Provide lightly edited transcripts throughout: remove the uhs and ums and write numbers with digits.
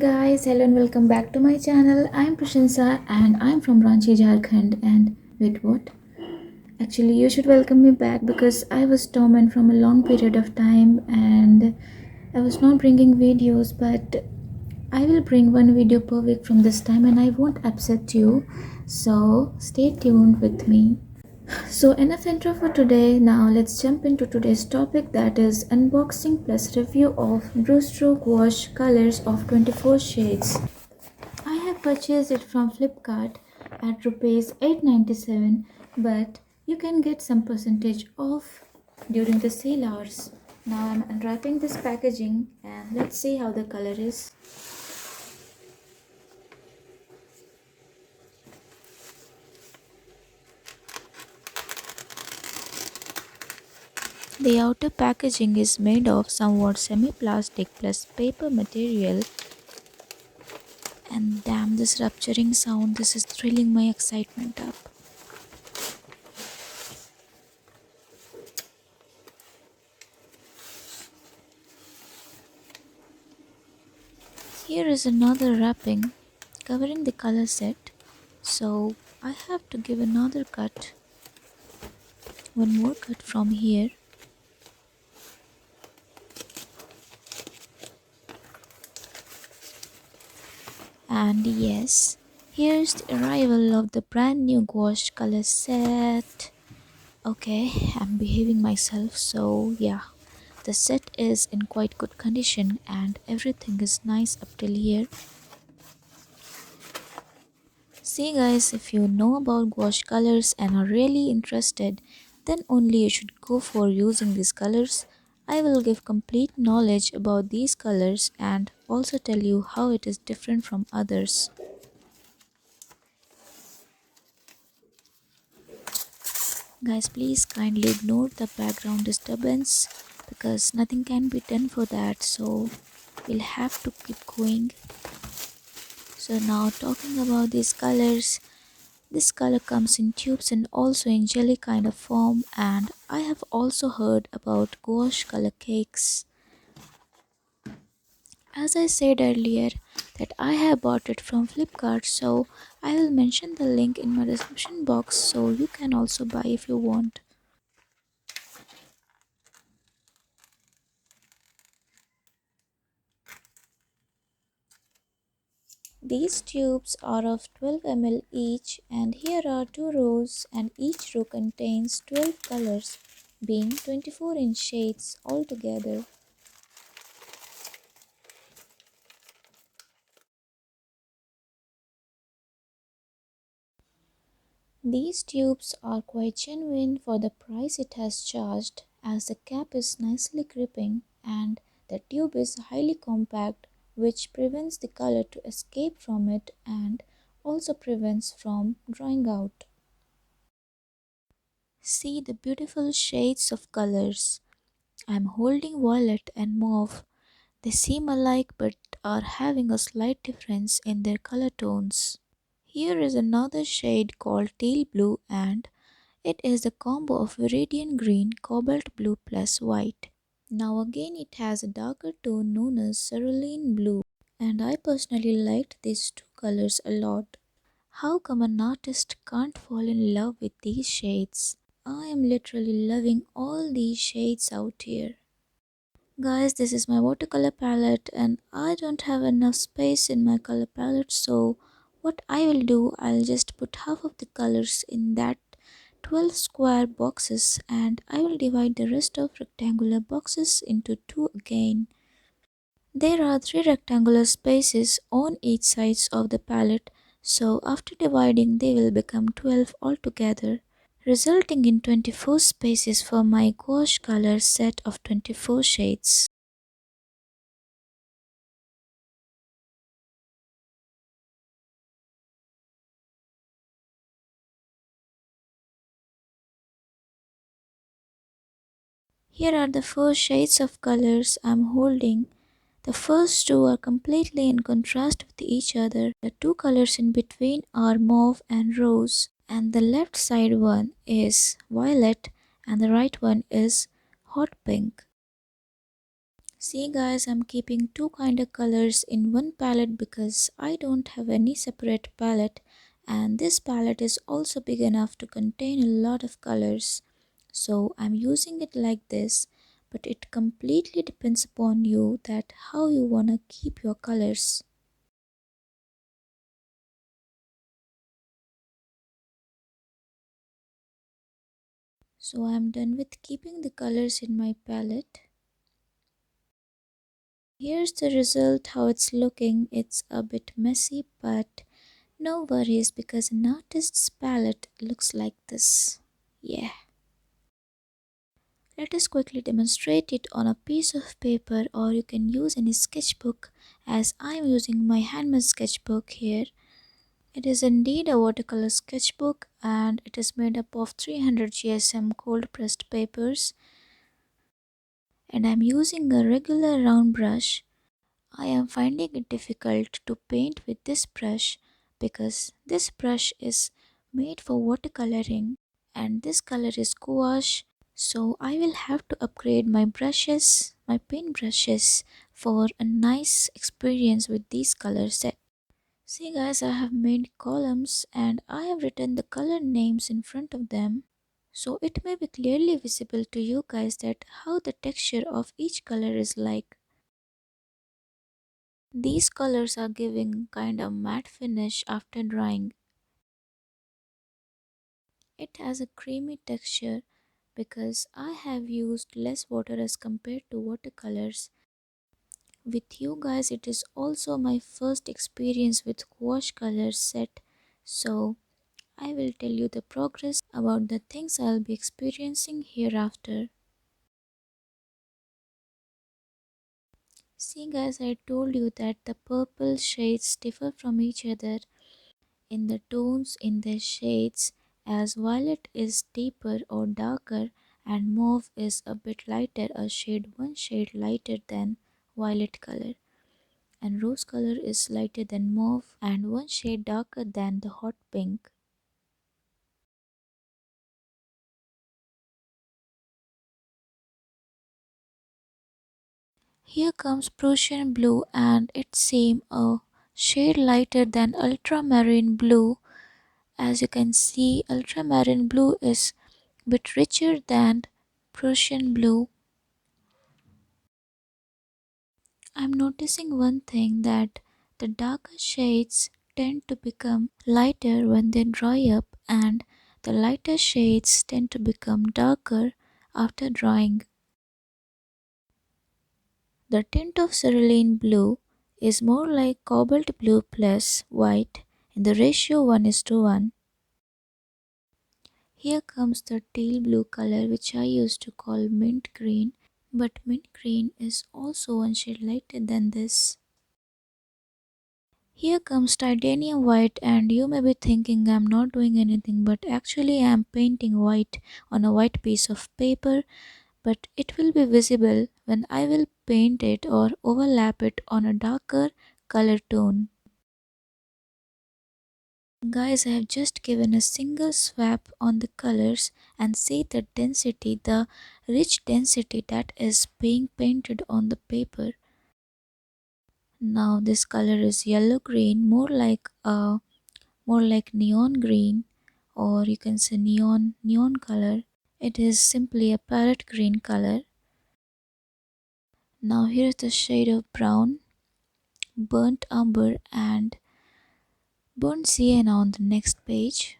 guys, hello and welcome back to my channel. I'm Prashansa and I'm from Ranchi, Jharkhand. And wait, what? Actually, you should welcome me back because I was dormant from a long period of time and I was not bringing videos, but I will bring one video per week from this time and I won't upset you. So stay tuned with me. So enough intro for today. Now let's jump into today's topic, that is unboxing plus review of Brustro Gouache colors of 24 shades. I have purchased it from Flipkart at rupees 897, but you can get some percentage off during the sale hours. Now I'm unwrapping this packaging and let's see how the color is. The outer packaging is made of somewhat semi-plastic plus paper material, and damn, this rupturing sound, this is thrilling my excitement up. Here is another wrapping covering the color set, so I have to give another cut, one more cut from here. And yes, here's the arrival of the brand new gouache color set. Okay, I'm behaving myself, so yeah. The set is in quite good condition and everything is nice up till here. See guys, if you know about gouache colors and are really interested, then only you should go for using these colors. I will give complete knowledge about these colors and also tell you how it is different from others. Guys, please kindly ignore the background disturbance because nothing can be done for that, so we'll have to keep going. So now talking about these colors, this color comes in tubes and also in jelly kind of form, and I have also heard about gouache color cakes. As I said earlier that I have bought it from Flipkart, so I will mention the link in my description box so you can also buy if you want. These tubes are of 12 ml each, and here are two rows and each row contains 12 colors, being 24 in shades altogether. These tubes are quite genuine for the price it has charged, as the cap is nicely gripping and the tube is highly compact, which prevents the color to escape from it and also prevents from drying out. See the beautiful shades of colors. I'm holding violet and mauve. They seem alike but are having a slight difference in their color tones. Here is another shade called Teal Blue, and it is a combo of Viridian Green, Cobalt Blue plus white. Now again it has a darker tone known as Cerulean Blue, and I personally liked these two colors a lot. How come an artist can't fall in love with these shades? I am literally loving all these shades out here. Guys, this is my watercolor palette and I don't have enough space in my color palette, so what I will do, I'll just put half of the colors in that 12 square boxes and I will divide the rest of rectangular boxes into two again. There are 3 rectangular spaces on each sides of the palette, so after dividing they will become 12 altogether, resulting in 24 spaces for my gouache color set of 24 shades. Here are the 4 shades of colors I'm holding. The first two are completely in contrast with each other. The two colors in between are mauve and rose, and the left side one is violet and the right one is hot pink. See guys, I'm keeping two kind of colors in one palette because I don't have any separate palette, and this palette is also big enough to contain a lot of colors. So I'm using it like this, but it completely depends upon you that how you wanna keep your colors. So I'm done with keeping the colors in my palette. Here's the result how it's looking. It's a bit messy, but no worries because an artist's palette looks like this. Yeah. Let us quickly demonstrate it on a piece of paper, or you can use any sketchbook as I'm using my handmade sketchbook here. It is indeed a watercolor sketchbook and it is made up of 300 GSM cold pressed papers, and I'm using a regular round brush. I am finding it difficult to paint with this brush because this brush is made for watercoloring and this color is gouache, so I will have to upgrade my brushes, my paint brushes, for a nice experience with these color set. See guys, I have made columns and I have written the color names in front of them, so it may be clearly visible to you guys that how the texture of each color is like. These colors are giving kind of matte finish after drying. It has a creamy texture because I have used less water as compared to watercolors. With you guys, it is also my first experience with gouache color set, so I will tell you the progress about the things I'll be experiencing hereafter. See guys, I told you that the purple shades differ from each other in the tones in their shades, as violet is deeper or darker and mauve is a bit lighter, a shade one shade lighter than violet color, and rose color is lighter than mauve and one shade darker than the hot pink. Here comes Prussian blue and it seems a shade lighter than ultramarine blue. As you can see, ultramarine blue is a bit richer than Prussian blue. I'm noticing one thing that the darker shades tend to become lighter when they dry up, and the lighter shades tend to become darker after drying. The tint of cerulean blue is more like cobalt blue plus white in the ratio 1 is to 1. Here comes the teal blue color which I used to call mint green, but mint green is also one shade lighter than this. Here comes titanium white, and you may be thinking I'm not doing anything, but actually I'm painting white on a white piece of paper, but it will be visible when I will paint it or overlap it on a darker color tone. Guys, I have just given a single swap on the colors and see the density, the rich density that is being painted on the paper. Now this color is yellow green, more like neon green, or you can say neon color. It is simply a parrot green color. Now here's the shade of brown, burnt umber and burnt sienna on the next page.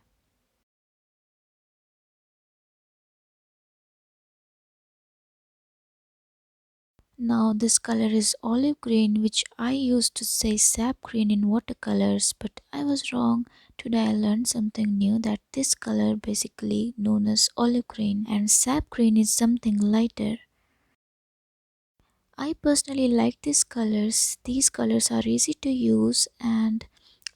Now this color is olive green, which I used to say sap green in watercolors, but I was wrong. Today I learned something new, that this color basically known as olive green and sap green is something lighter. I personally like these colors. These colors are easy to use and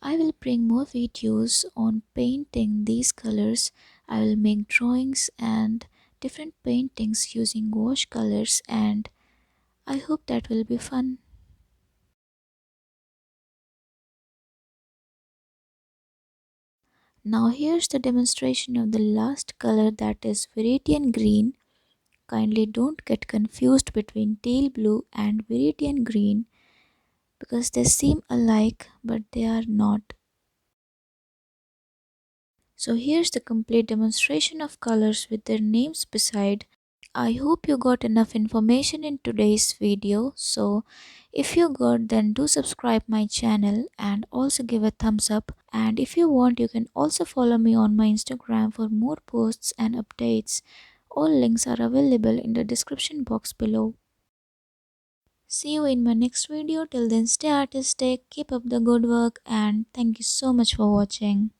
I will bring more videos on painting these colors. I will make drawings and different paintings using wash colors, and I hope that will be fun. Now here's the demonstration of the last color, that is Viridian Green. Kindly don't get confused between Teal Blue and Viridian Green because they seem alike but they are not. So here's the complete demonstration of colors with their names beside. I hope you got enough information in today's video. So if you got, then do subscribe my channel and also give a thumbs up. And if you want, you can also follow me on my Instagram for more posts and updates. All links are available in the description box below. See you in my next video. Till then, stay artistic, keep up the good work, and thank you so much for watching.